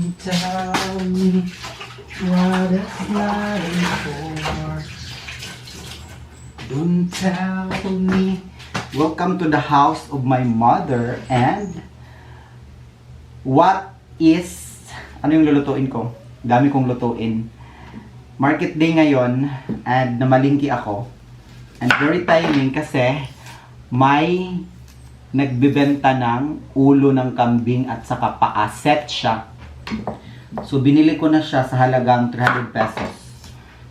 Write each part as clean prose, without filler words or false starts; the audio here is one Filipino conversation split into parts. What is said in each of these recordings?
Don't tell me what it's not for. Don't tell me. Welcome to the house of my mother. And what is, ano yung lulutuin ko? Dami kong lutuin. Market day ngayon and namalingki ako. And very timing kasi may nagbebenta ng ulo ng kambing at saka paa. Set siya. So binili ko na siya sa halagang 300 pesos.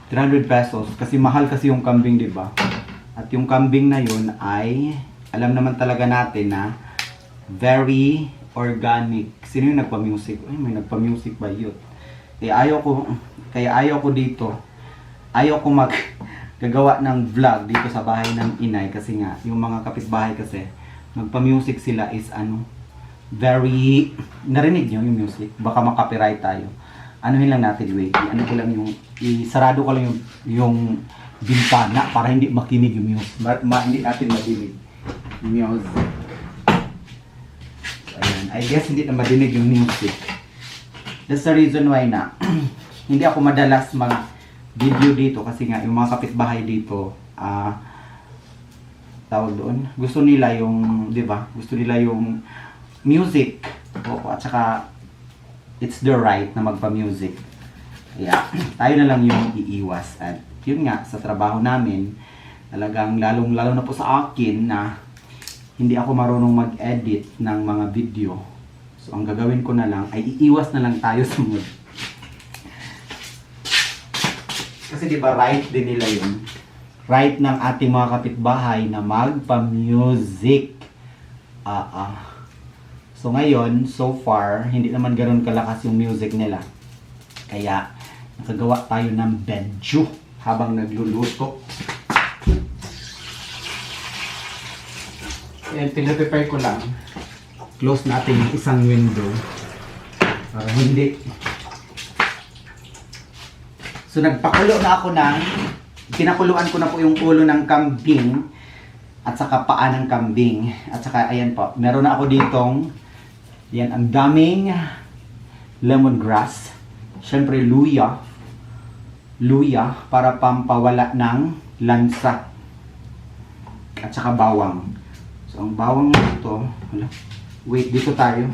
300 pesos kasi mahal kasi yung kambing, 'di ba? At yung kambing na yun ay alam naman talaga natin na very organic. Sino yung nagpa-music? Ay, may nagpa-music ba yun? Kaya ayaw ko dito. Ayaw ko gagawa ng vlog dito sa bahay ng inay kasi nga yung mga kapitbahay kasi magpa-music sila is very narinig nyo yung music, baka makapiright tayo. Anuhin lang natin, wait, ano ko lang yung isarado ko lang yung bintana para hindi makinig yung music, hindi natin madinig yung music. So, ayan, I guess hindi na madinig yung music. That's the reason why na hindi ako madalas mag video dito kasi nga yung mga kapitbahay dito tawag doon, gusto nila yung, di ba? Gusto nila yung music. Oo, at saka it's the right na magpa-music. Kaya tayo na lang yung iiwas. At yun nga, sa trabaho namin, talagang lalong-lalo na po sa akin na hindi ako marunong mag-edit ng mga video. So ang gagawin ko na lang ay iiwas na lang tayo sa mood. Kasi di ba right din nila yun? Right ng ating mga kapitbahay na magpa-music. So ngayon, so far, hindi naman ganoon kalakas yung music nila. Kaya, nakagawa tayo ng bedyo habang nagluluto. Ayan, pinaprepare ko lang. Close natin yung isang window. Para hindi. So nagpakulo na ako ng pinakuluan ko na po yung ulo ng kambing at saka paa ng kambing. At saka ayan po, meron na ako ditong yan, ang daming lemongrass. Syempre luya. Luya para pampawala ng lansa. At saka bawang. So ang bawang nito, wait, dito tayo.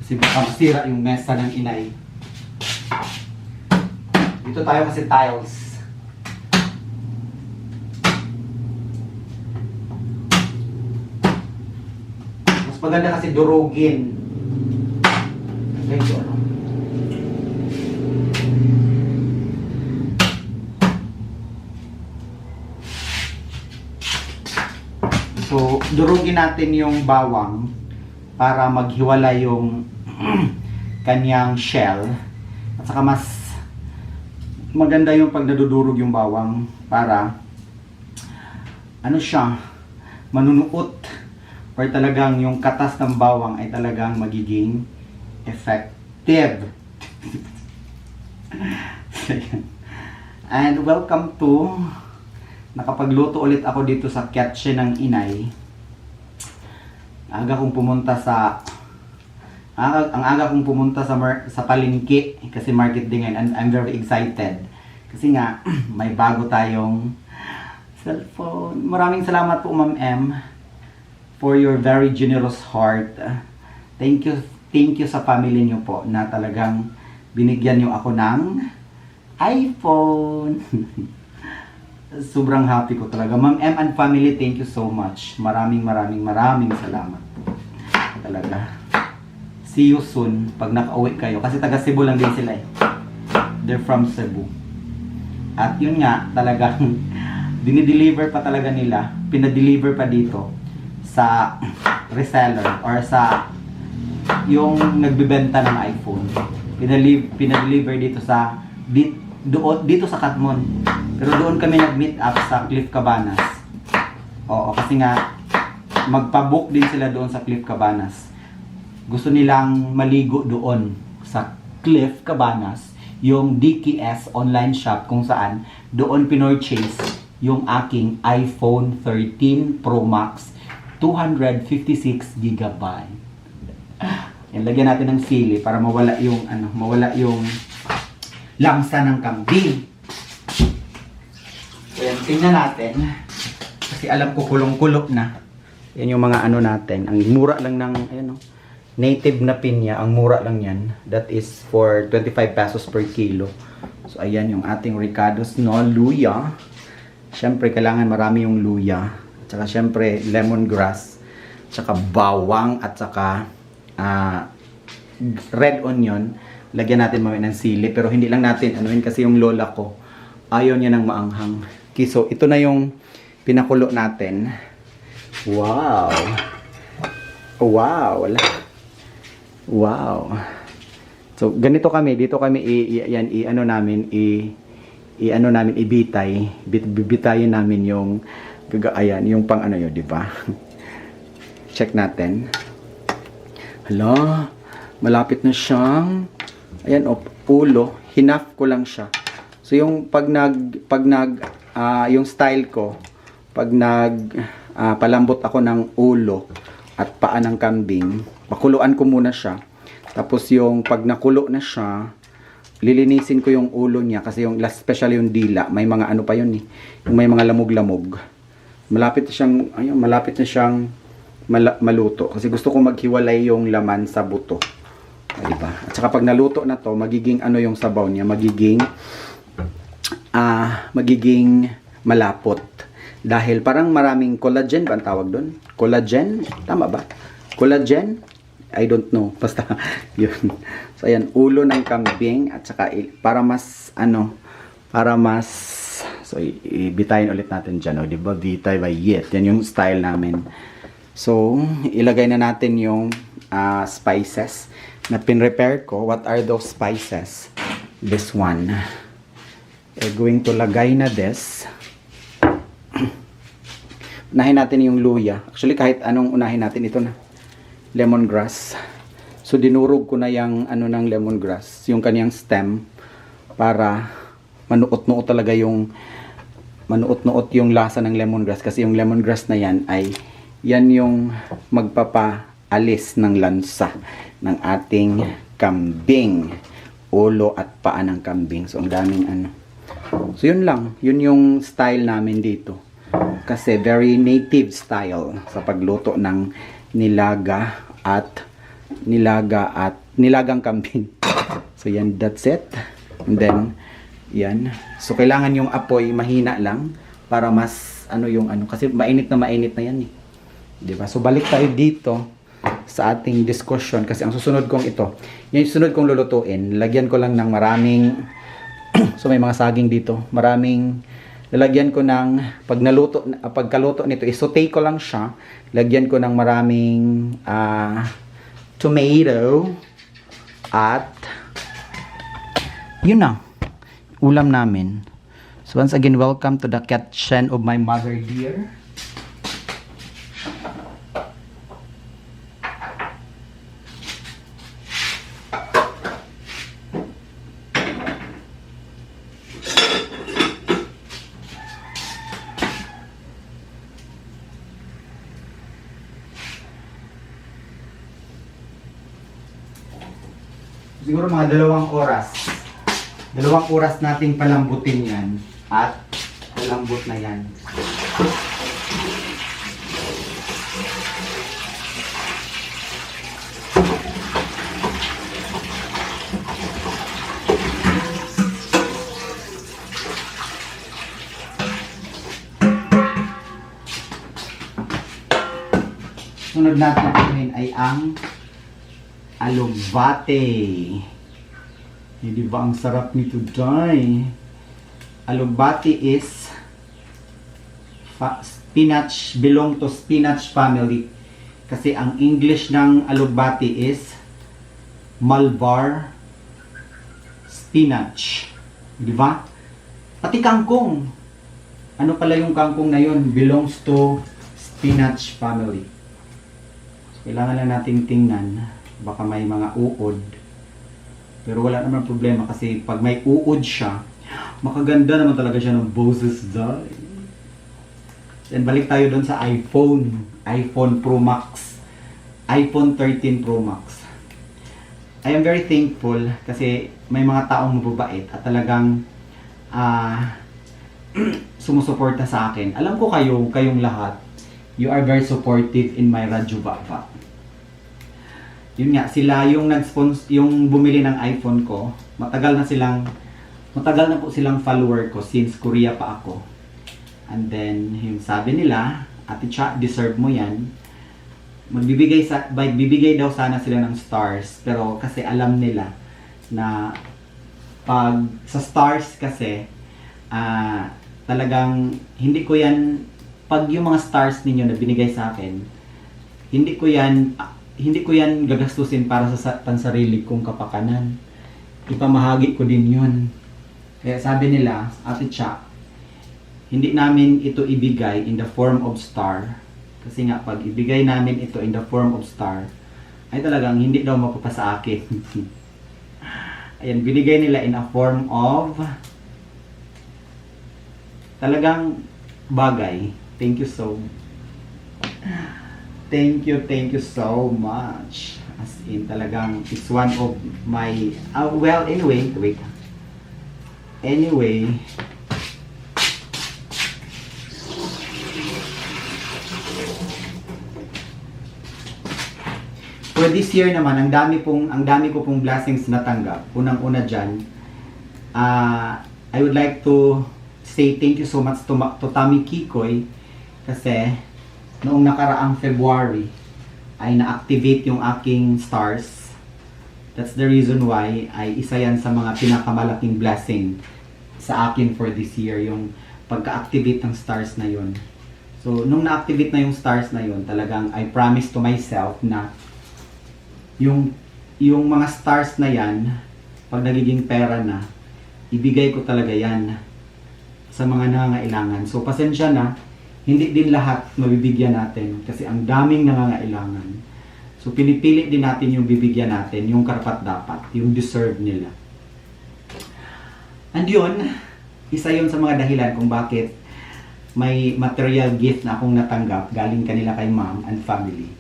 Kasi baka masira yung mesa ng inay. Dito tayo kasi tiles. Maganda kasi durugin. Ganito, ano? So, durugin natin yung bawang para maghiwala yung kanyang shell. At saka mas maganda yung pag nadudurog yung bawang para ano siya, manunuot. Or talagang yung katas ng bawang ay talagang magiging effective. And welcome to, nakapagluto ulit ako dito sa kitchen ng inay. Ang aga kong pumunta sa palengke kasi market din ngayon and I'm very excited. Kasi nga, may bago tayong cellphone. Maraming salamat po, Ma'am M, for your very generous heart. Thank you sa family niyo po na talagang binigyan niyo ako ng iPhone. Sobrang happy ko talaga. Ma'am M and family, thank you so much. Maraming salamat po. Talaga. See you soon pag nakauwi kayo. Kasi taga Cebu lang din sila eh. They're from Cebu. At yun nga, talagang dinideliver pa talaga nila. Pinadeliver pa dito sa reseller or sa yung nagbebenta ng iPhone. Pinadeliver dito dito sa Katmon. Pero doon kami nag-meet up sa Cliff Cabanas. Oo, kasi nga magpa-book din sila doon sa Cliff Cabanas. Gusto nilang maligo doon sa Cliff Cabanas, yung DKS online shop kung saan doon pinorchase yung aking iPhone 13 Pro Max 256 GB. Yan, lagyan natin ng sili para mawala yung mawala yung lamsa ng kambing. So yan, tingnan natin. Kasi alam ko kulong-kulo na. Yan yung mga natin. Ang mura lang ng native na pinya, ang mura lang yan. That is for 25 pesos per kilo. So ayan yung ating ricados, luya. Siyempre kailangan marami yung luya. At saka siyempre lemongrass. At saka bawang at saka red onion. Lagyan natin mamaya ng sili, pero hindi lang natin kasi yung lola ko ayaw niya ng maanghang. Okay, so ito na yung pinakulo natin. Wow. Wow. Wow. So ganito kami, dito kami bibitayin namin yung yung pang yun, di ba? Check natin. Hala, malapit na siyang, ayan, ulo, hinaf ko lang siya. So yung yung style ko, palambot ako ng ulo at paa ng kambing, pakuluan ko muna siya. Tapos yung pag nakulo na siya, lilinisin ko yung ulo niya kasi yung especially yung dila, may mga pa yun eh, yung may mga lamog-lamog. Malapit na siyang maluto kasi gusto ko maghiwalay yung laman sa buto. Diba? At saka pag naluto na to, magiging yung sabaw niya, magiging malapot. Dahil parang maraming collagen ba ang tawag doon? Collagen? Tama ba? Collagen? I don't know. Basta yun. So ayan, ulo ng kambing at saka para mas so ibitayin ulit natin dyan, di ba? Bitay by yet. Yan yung style namin. So, ilagay na natin yung spices na pin-repair ko. What are those spices? This one. We're going to lagay na this. Unahin natin yung luya. Actually, kahit anong unahin natin, ito na. Lemongrass. So, dinurog ko na yung ng lemongrass. Yung kanyang stem. Para manuot-nuot talaga yung lasa ng lemongrass. Kasi yung lemongrass na yan ay yan yung magpapaalis ng lansa ng ating kambing. Ulo at paa ng kambing. So, ang daming So, yun lang. Yun yung style namin dito. Kasi very native style sa pagluto ng nilagang kambing. So, yan. That's it. And then, yan. So, kailangan yung apoy mahina lang para mas kasi mainit na yan eh. Diba? So, balik tayo dito sa ating discussion kasi ang susunod kong yung susunod kong lulutuin, lagyan ko lang ng maraming so may mga saging dito, lalagyan ko ng pagkaluto nito, i-saute ko lang siya, lagyan ko ng maraming tomato at yun na, ulam namin. So once again, welcome to the kitchen of my mother dear. Siguro mga 2 oras. 2 oras nating palambutin yan. At palambot na yan. Sunod natin ay ang alubate. Hindi ba ang sarap nito, day? Alubate is spinach, belong to spinach family. Kasi ang English ng alubate is Malabar spinach. Di ba? Pati kangkong. Ano pala yung kangkong na yun? Belongs to spinach family. Kailangan lang nating tingnan. Baka may mga uod. Pero wala naman problema kasi pag may uod siya, makaganda naman talaga siya ng boses dye. Then balik tayo doon sa iPhone Pro Max. iPhone 13 Pro Max. I am very thankful kasi may mga taong mababait at talagang sumusuporta sa akin. Alam ko kayong lahat, you are very supportive in my Radyo Baba. Yun nga, sila yung yung bumili ng iPhone ko. Matagal na po silang follower ko since Korea pa ako. And then, yung sabi nila, Ate Cha, deserve mo yan. Bibigay daw sana sila ng stars, pero kasi alam nila na pag sa stars kasi talagang hindi ko yan, pag yung mga stars ninyo na binigay sa akin, hindi ko yan gagastusin para sa pansarili kong kapakanan. Ipamahagi ko din yun. Kaya sabi nila, Ate Cha, hindi namin ito ibigay in the form of star. Kasi nga, pag ibigay namin ito in the form of star, ay talagang hindi daw mapapasa akin. Ayan, binigay nila in a form of talagang bagay. Thank you so much. As in, talagang it's one of my well, anyway, wait. Anyway, for this year naman, ang dami ko pong blessings na tanggap. Unang-una diyan, I would like to say thank you so much to Tami Kikoy kasi noong nakaraang February ay na-activate yung aking stars. That's the reason why ay isa yan sa mga pinakamalaking blessing sa akin for this year, yung pagka-activate ng stars na yun. So, nung na-activate na yung stars na yun, talagang I promise to myself na yung mga stars na yan, pag nagiging pera na, ibigay ko talaga yan sa mga nangangailangan. So, pasensya na, hindi din lahat mabibigyan natin kasi ang daming nangangailangan. So, pinipili din natin yung bibigyan natin, yung karapat-dapat, yung deserve nila. And yun, isa yun sa mga dahilan kung bakit may material gift na akong natanggap galing kanila kay mom and family.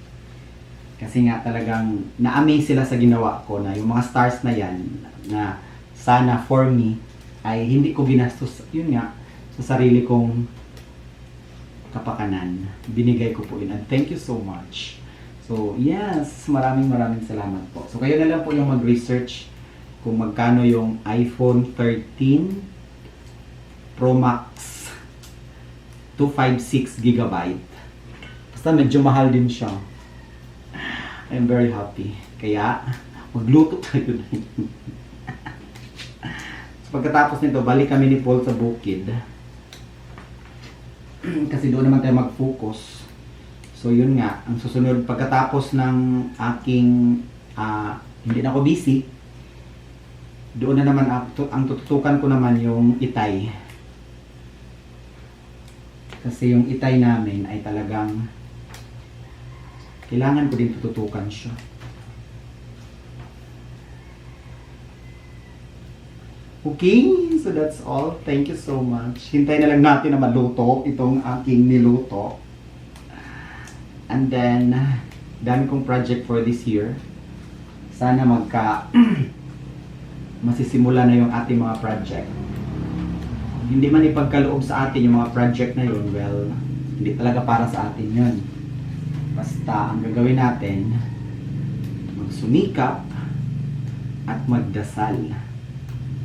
Kasi nga talagang na-amaze sila sa ginawa ko na yung mga stars na yan na sana for me ay hindi ko ginastos, yun nga, sa sarili kong kapakanan. Binigay ko po yun. And thank you so much. So, yes, maraming salamat po. So, kayo na lang po yung mag-research kung magkano yung iPhone 13 Pro Max 256GB. Basta medyo mahal din siya. I'm very happy. Kaya, magluto tayo na. So, pagkatapos nito, balik kami ni Paul sa bukid. Kasi doon naman tayo mag-focus. So, yun nga. Ang susunod, pagkatapos ng aking, hindi na ako busy, doon na naman, ang tututukan ko naman yung itay. Kasi yung itay namin ay talagang kailangan ko din tututukan siya. Okay, so that's all. Thank you so much. Hintayin na lang natin na maluto itong aking niluto. And then, dami kong project for this year. Sana masisimula na yung ating mga project. Hindi man ipagkaloob sa atin yung mga project na yun, well, hindi talaga para sa atin yun. Basta, ang gagawin natin, magsumikap at magdasal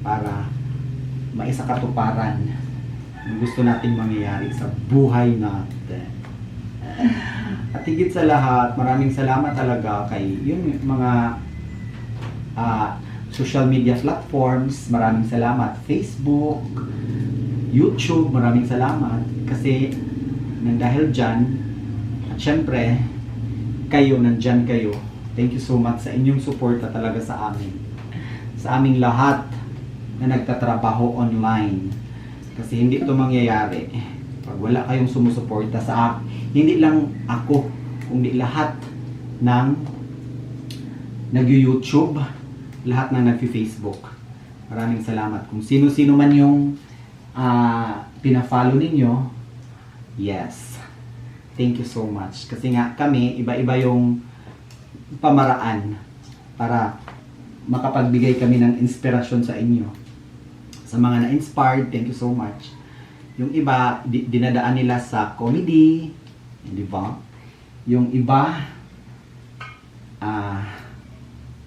para maisakatuparan ang gusto nating mangyayari sa buhay natin. At higit sa lahat, maraming salamat talaga kay yung mga social media platforms. Maraming salamat. Facebook, YouTube, maraming salamat. Kasi, nang dahil dyan, at syempre, kayo, nandyan kayo. Thank you so much sa inyong suporta talaga sa amin. Sa aming lahat na nagtatrabaho online. Kasi hindi ito mangyayari pag wala kayong sumusuporta sa akin. Hindi lang ako, kundi lahat ng nag-YouTube, lahat ng nag-Facebook. Maraming salamat. Kung sino-sino man yung pina-follow ninyo, yes. Thank you so much. Kasi nga kami, iba-iba yung pamaraan para makapagbigay kami ng inspirasyon sa inyo. Sa mga na-inspired, thank you so much. Yung iba, dinadaan nila sa comedy, di ba? Yung iba,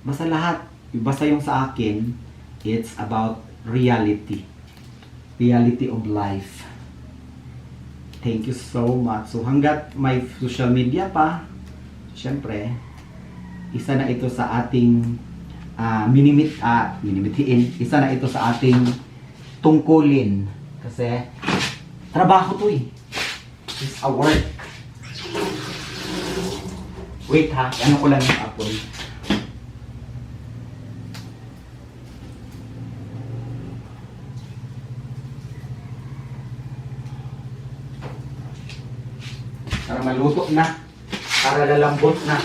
basta lahat, basta yung sa akin, it's about reality. Reality of life. Thank you so much. So hanggat may social media pa, syempre, isa na ito sa ating minimithiin. Isa na ito sa ating tungkulin. Kasi, trabaho to eh. It's a work. Wait ha, ano ko lang yung apple. Para maluto na. Para lalambot na.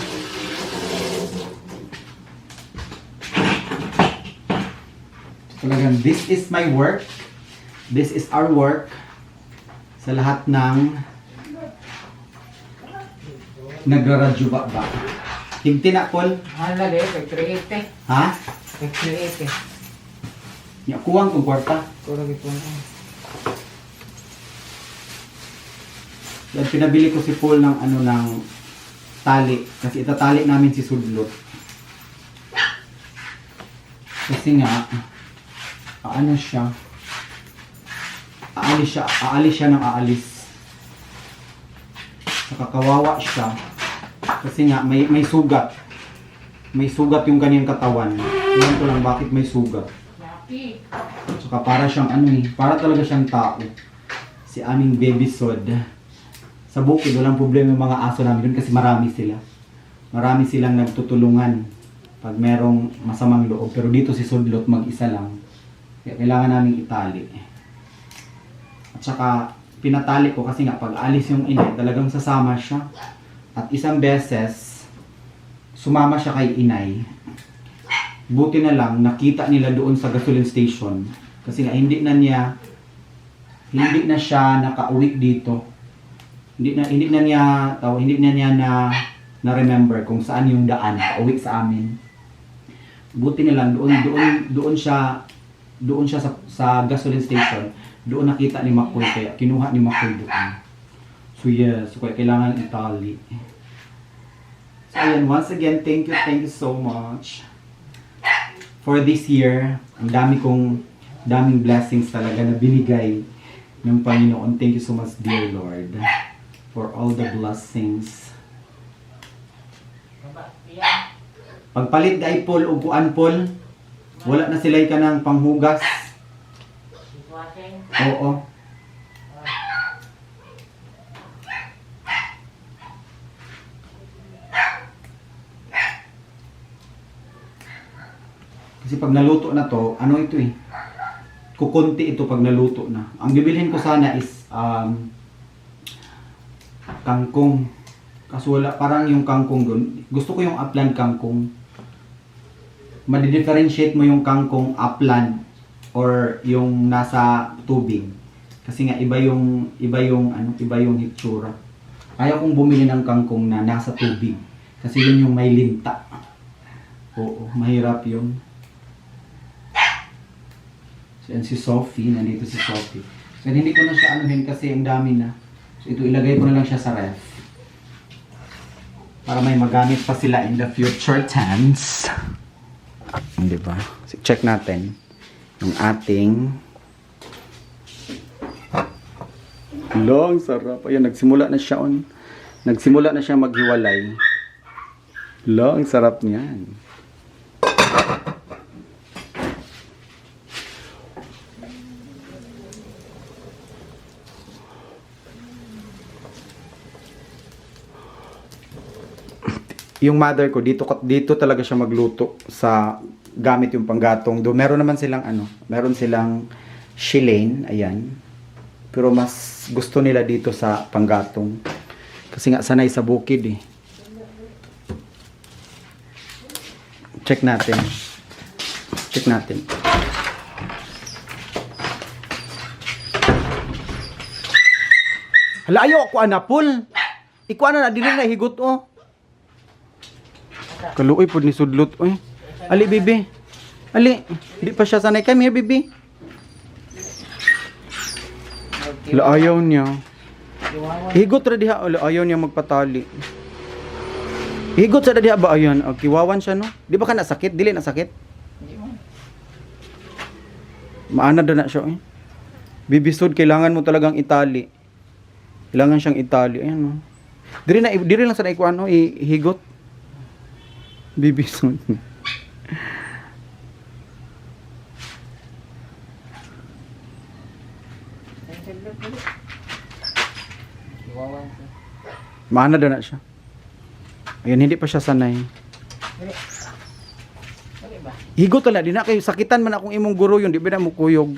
Talagang, this is my work. This is our work. Sa lahat ng nagraradyo ba? Himti na, Paul? Hala de, pag-create. Ha? Pag-create. Kuwang kong kwarta. Kurang ito na. Yan, pinabili ko si Paul ng ng tali. Kasi itatali namin si Sudlot. Kasi nga, siya. Aalis siya ng aalis. Saka kawawa siya. Kasi nga, may sugat. May sugat yung kanyang katawan. Iwan ko lang bakit may sugat. Saka para siyang para talaga siyang tao. Si aming baby Sod. Sa bukid, walang problema yung mga aso namin doon kasi marami sila. Marami silang nagtutulungan pag merong masamang loob. Pero dito si Sudlot mag-isa lang. Kaya kailangan namin itali. At saka, pinatali ko kasi nga pag alis yung inay, talagang sasama siya. At isang beses, sumama siya kay inay. Buti na lang, nakita nila doon sa gasoline station. Kasi nga, hindi na siya nakauwi dito. Hindi na niya na remember kung saan yung daan pauwi sa amin. Buti na lang doon siya sa gasoline station. Doon nakita ni McCoy kaya kinuha ni McCoy doon. So yes, so kaya kailangan itali. So ayan, once again, thank you so much for this year. Ang daming blessings talaga na binigay ng Panginoon. Thank you so much, dear Lord, for all the blessings. Pagpalit ay Paul, upuan Paul. Wala na sila ka ng panghugas. Oo. Kasi pag naluto na to, ito eh. Kukunti ito pag naluto na. Ang bibilhin ko sana is kangkong. Kaso wala, parang yung kangkong doon. Gusto ko yung upland kangkong. Madi-differentiate mo yung kangkong upland or yung nasa tubig. Kasi nga iba yung hitsura. Ayaw kong bumili ng kangkong na nasa tubig. Kasi yun yung may linta. Oo, mahirap yun. So, yan si Sophie, nandito si Sophie. So, hindi ko na siya kasi ang dami na. So, ito ilagay ko na lang siya sa ref. Para may magamit pa sila in the future tense. Diba? So, check natin yung ating long sarap. Ayan, nagsimula na siya maghiwalay. Long sarap niyan. Yung mother ko dito talaga siya magluto sa gamit yung panggatong. Do meron naman silang meron silang shilane, ayan. Pero mas gusto nila dito sa panggatong. Kasi nga sanay sa bukid eh. Check natin. Hala, ayaw ako anapol. Ikuha na dili na higot oh. Kaluoy po ni Sudlot, oy. Ali, bibi. Ali, di pa siya sanay. Come here, baby. Ala, ayaw niya. Higot ra diha. Ala, ayaw niya magpatali. Higot sa diha ba ayan? Kiwawan siya, no? Di ba ka nasakit? Dili nasakit? Maana na siya, eh. Bibisod, kailangan mo talagang itali. Kailangan siyang itali. Ayan, no? Diri lang sa naikuan, no? Higot. Bibisod. Maana na siya. Ayan, hindi pa siya sanay. Higot tala, di na kayo. Sakitan man akong imong guro yun. Di ba na mo kuyog.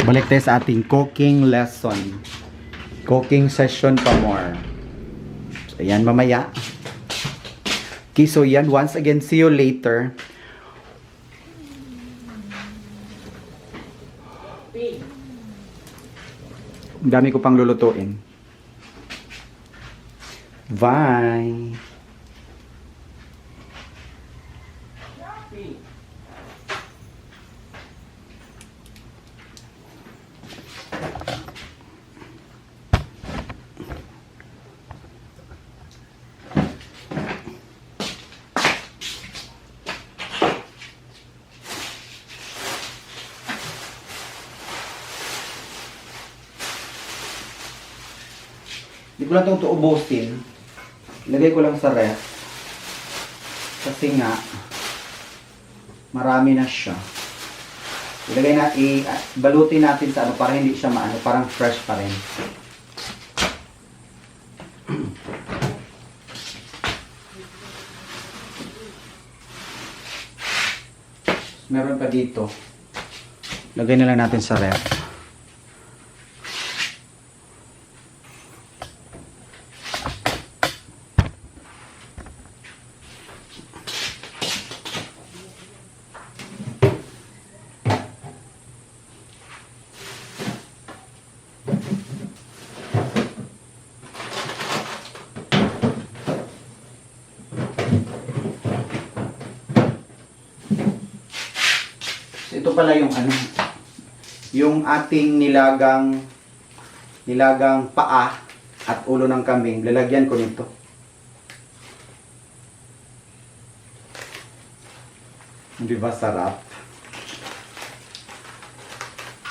Balik tayo sa ating cooking lesson. Cooking session pa more. So, ayan, mamaya. Okay, so yan. Once again, see you later. Ang dami ko pang lulutuin. Bye! Hindi ko lang itong tuubusin. Ilagay ko lang sa ref. Kasi nga, marami na siya. Ilagay na, balutin natin sa ano, para hindi siya maano, parang fresh pa rin. Meron pa dito. Lagay na lang natin sa ref. Ito pala yung ano, yung ating nilagang paa at ulo ng kambing. Lalagyan ko nito. Di ba sarap?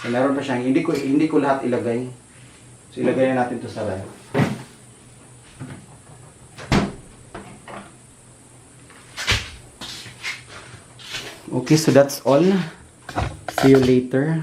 So, meron pa siyang, hindi ko lahat ilagay. So ilagay na natin to sa ref. Okay, so that's all. See you later.